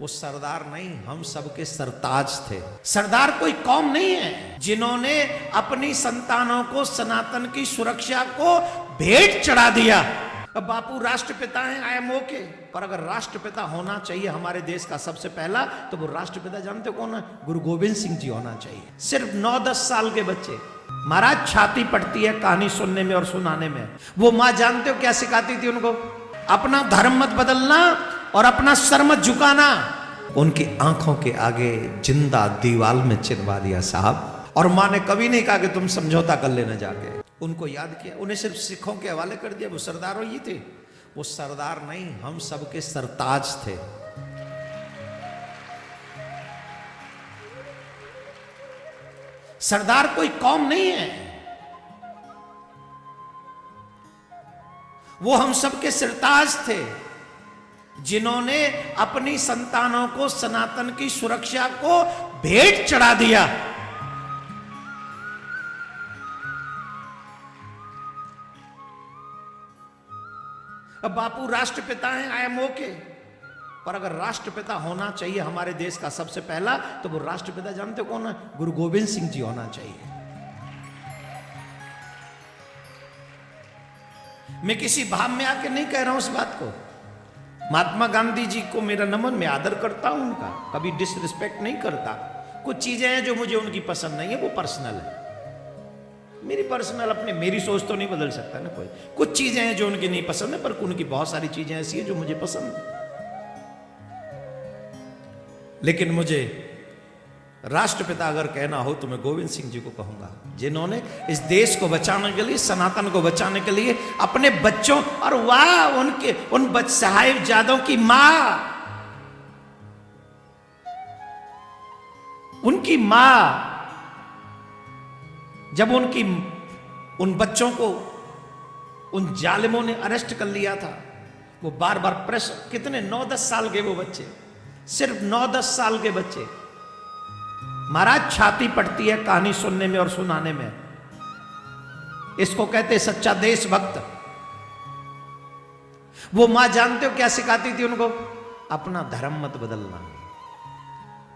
सरदार नहीं, हम सबके सरताज थे। सरदार कोई कौम नहीं है जिन्होंने अपनी संतानों को सनातन की सुरक्षा को भेंट चढ़ा दिया। अब बापू राष्ट्रपिता हैं, आई एम ओके, पर अगर राष्ट्रपिता होना चाहिए हमारे देश का सबसे पहला, तो वो राष्ट्रपिता जानते हो कौन है? गुरु गोविंद सिंह जी होना चाहिए। सिर्फ 9-10 साल के बच्चे, महाराज छाती पड़ती है कहानी सुनने में और सुनाने में। वो माँ जानते हो क्या सिखाती थी उनको? अपना धर्म मत बदलना और अपना सर मत झुकाना। उनकी आंखों के आगे जिंदा दीवाल में चिनवा दिया साहब। और माँ ने कभी नहीं कहा कि तुम समझौता कर लेना जाके। उनको याद किया, उन्हें सिर्फ सिखों के हवाले कर दिया। वो सरदार ही थे, वो सरदार नहीं, हम सबके सरताज थे। सरदार कोई कौम नहीं है, वो हम सबके सरताज थे जिन्होंने अपनी संतानों को सनातन की सुरक्षा को भेंट चढ़ा दिया। अब बापू राष्ट्रपिता हैं, आई एम ओके, पर अगर राष्ट्रपिता होना चाहिए हमारे देश का सबसे पहला, तो वो राष्ट्रपिता जानते हो कौन है? गुरु गोविंद सिंह जी होना चाहिए। मैं किसी भाव में आके नहीं कह रहा हूं इस बात को। महात्मा गांधी जी को मेरा नमन, मैं आदर करता हूं उनका, कभी डिसरिस्पेक्ट नहीं करता। कुछ चीजें हैं जो मुझे उनकी पसंद नहीं है, वो पर्सनल है, मेरी पर्सनल, अपने मेरी सोच तो नहीं बदल सकता ना कोई। कुछ चीजें हैं जो उनकी नहीं पसंद है, पर उनकी बहुत सारी चीजें ऐसी हैं जो मुझे पसंद है। लेकिन मुझे राष्ट्रपिता अगर कहना हो तो मैं गोविंद सिंह जी को कहूंगा, जिन्होंने इस देश को बचाने के लिए, सनातन को बचाने के लिए अपने बच्चों, और वाह उनके उन साहिबजादों की मां, उनकी मां, जब उन बच्चों को उन जालिमों ने अरेस्ट कर लिया था, वो बार बार प्रेस, कितने 9-10 साल के वो बच्चे, सिर्फ 9-10 साल के बच्चे, महाराज छाती पड़ती है कहानी सुनने में और सुनाने में। इसको कहते सच्चा देशभक्त। वो मां जानते हो क्या सिखाती थी उनको? अपना धर्म मत बदलना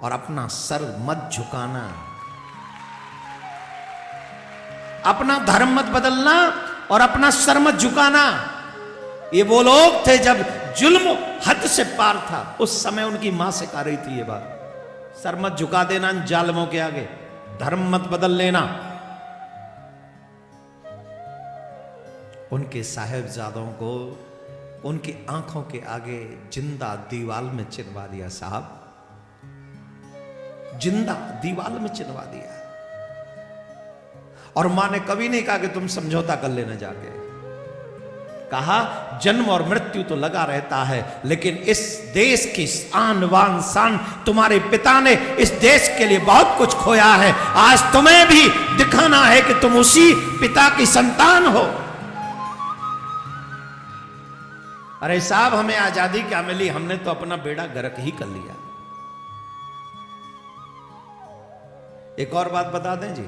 और अपना सर मत झुकाना। अपना धर्म मत बदलना और अपना सर मत झुकाना। ये वो लोग थे जब जुल्म हद से पार था, उस समय उनकी मां सिखा रही थी ये बात। सर मत झुका देना इन जालिमों के आगे, धर्म मत बदल लेना। उनके साहिबजादों को उनकी आंखों के आगे जिंदा दीवाल में चिनवा दिया साहब, जिंदा दीवाल में चिनवा दिया। और मां ने कभी नहीं कहा कि तुम समझौता कर लेना जाके। कहा जन्म और मृत्यु तो लगा रहता है, लेकिन इस देश की आन बान शान, तुम्हारे पिता ने इस देश के लिए बहुत कुछ खोया है, आज तुम्हें भी दिखाना है कि तुम उसी पिता की संतान हो। अरे साहब, हमें आजादी क्या मिली? हमने तो अपना बेड़ा गर्क ही कर लिया। एक और बात बता दें जी,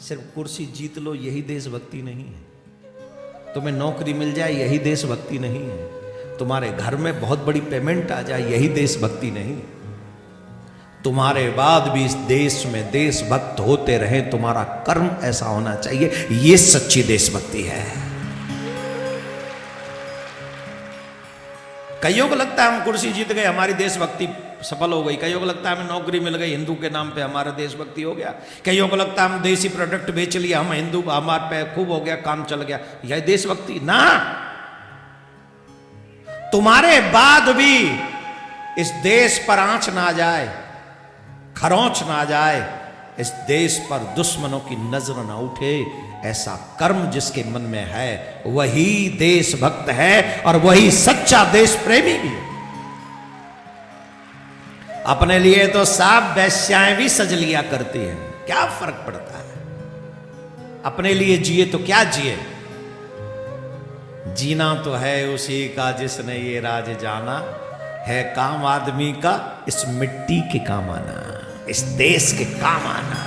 सिर्फ कुर्सी जीत लो यही देशभक्ति नहीं है, तुम्हें नौकरी मिल जाए यही देशभक्ति नहीं है, तुम्हारे घर में बहुत बड़ी पेमेंट आ जाए यही देशभक्ति नहीं है, तुम्हारे बाद भी इस देश में देशभक्त होते रहे, तुम्हारा कर्म ऐसा होना चाहिए, ये सच्ची देशभक्ति है। कईयों को लगता है हम कुर्सी जीत गए, हमारी देशभक्ति सफल हो गई। कईयों को लगता है हमें नौकरी मिल गई, हिंदू के नाम पे हमारा देशभक्ति हो गया। कईयों को लगता है हम देसी प्रोडक्ट बेच लिया, हम हिंदू, हमारे पे खूब हो गया, काम चल गया, यह देशभक्ति ना। तुम्हारे बाद भी इस देश पर आंच ना जाए, खरोंच ना जाए, इस देश पर दुश्मनों की नजर ना उठे, ऐसा कर्म जिसके मन में है वही देशभक्त है और वही सच्चा देश प्रेमी भी है। अपने लिए तो साफ वैश्याएं भी सज लिया करती हैं, क्या फर्क पड़ता है? अपने लिए जिए तो क्या जिए, जीना तो है उसी का जिसने ये राज जाना, है काम आदमी का इस मिट्टी के काम आना, इस देश के काम आना।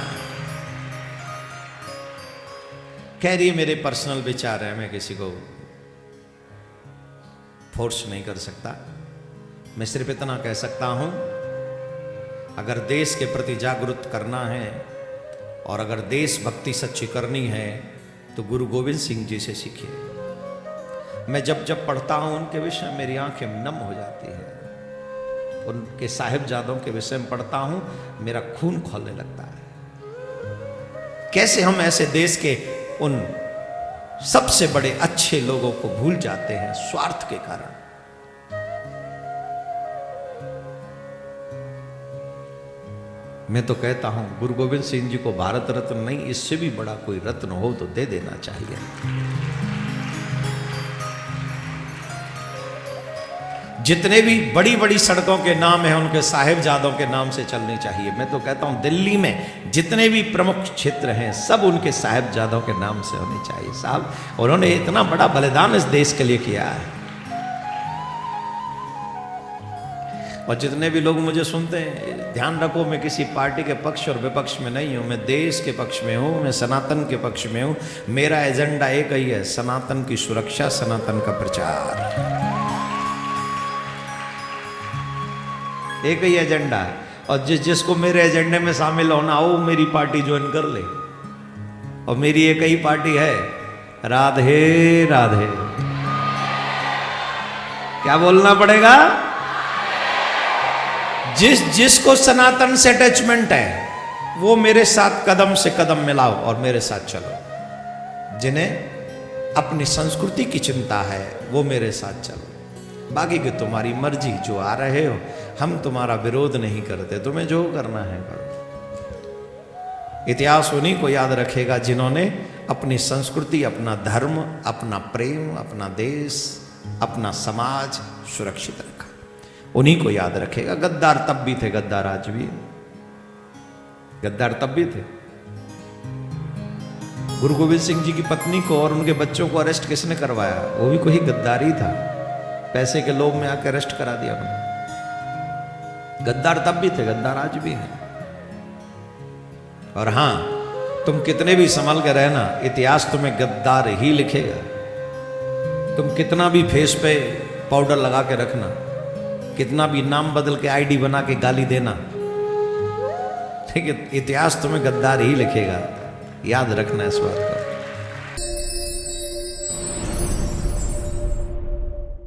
कह रही है मेरे पर्सनल विचार है, मैं किसी को फोर्स नहीं कर सकता। मैं सिर्फ इतना कह सकता हूं, अगर देश के प्रति जागरूक करना है और अगर देशभक्ति सच्ची करनी है तो गुरु गोविंद सिंह जी से सीखिए। मैं जब जब पढ़ता हूं उनके विषय में मेरी आंखें नम हो जाती है। उनके साहिबजादों के विषय में पढ़ता हूं, मेरा खून खौलने लगता है। कैसे हम ऐसे देश के उन सबसे बड़े अच्छे लोगों को भूल जाते हैं स्वार्थ के कारण। मैं तो कहता हूं गुरु गोविंद सिंह जी को भारत रत्न नहीं, इससे भी बड़ा कोई रत्न हो तो दे देना चाहिए। जितने भी बड़ी बड़ी सड़कों के नाम हैं उनके साहिबजादों के नाम से चलनी चाहिए। मैं तो कहता हूं दिल्ली में जितने भी प्रमुख क्षेत्र हैं सब उनके साहिबजादों के नाम से होने चाहिए। साहब, उन्होंने इतना बड़ा बलिदान इस देश के लिए किया है। और जितने भी लोग मुझे सुनते हैं, ध्यान रखो मैं किसी पार्टी के पक्ष और विपक्ष में नहीं हूं, मैं देश के पक्ष में हूं, मैं सनातन के पक्ष में हूं। मेरा एजेंडा एक ही है, सनातन की सुरक्षा, सनातन का प्रचार, एक ही एजेंडा है। और जिसको मेरे एजेंडे में शामिल होना हो मेरी पार्टी ज्वाइन कर ले। और मेरी एक ही पार्टी है, राधे राधे। क्या बोलना पड़ेगा? जिसको सनातन से अटैचमेंट है वो मेरे साथ कदम से कदम मिलाओ और मेरे साथ चलो। जिन्हें अपनी संस्कृति की चिंता है वो मेरे साथ चलो। बाकी की तुम्हारी मर्जी, जो आ रहे हो, हम तुम्हारा विरोध नहीं करते, तुम्हें जो करना है करो। इतिहास उन्हीं को याद रखेगा जिन्होंने अपनी संस्कृति, अपना धर्म, अपना प्रेम, अपना देश, अपना समाज सुरक्षित रखा। उन्हीं को याद रखेगा। गद्दार तब भी थे, गद्दार आज भी है। गद्दार तब भी थे। गुरु गोविंद सिंह जी की पत्नी को और उनके बच्चों को अरेस्ट किसने करवाया? वो भी कोई गद्दार ही था। पैसे के लोभ में आकर अरेस्ट करा दिया उन्होंने। गद्दार तब भी थे, गद्दार आज भी है। और हां, तुम कितने भी संभल के रहना, इतिहास तुम्हें गद्दार ही लिखेगा। तुम कितना भी फेस पे पाउडर लगा के रखना, कितना भी नाम बदल के आईडी बना के गाली देना, ठीक है, इतिहास तुम्हें गद्दार ही लिखेगा। याद रखना इस बात को।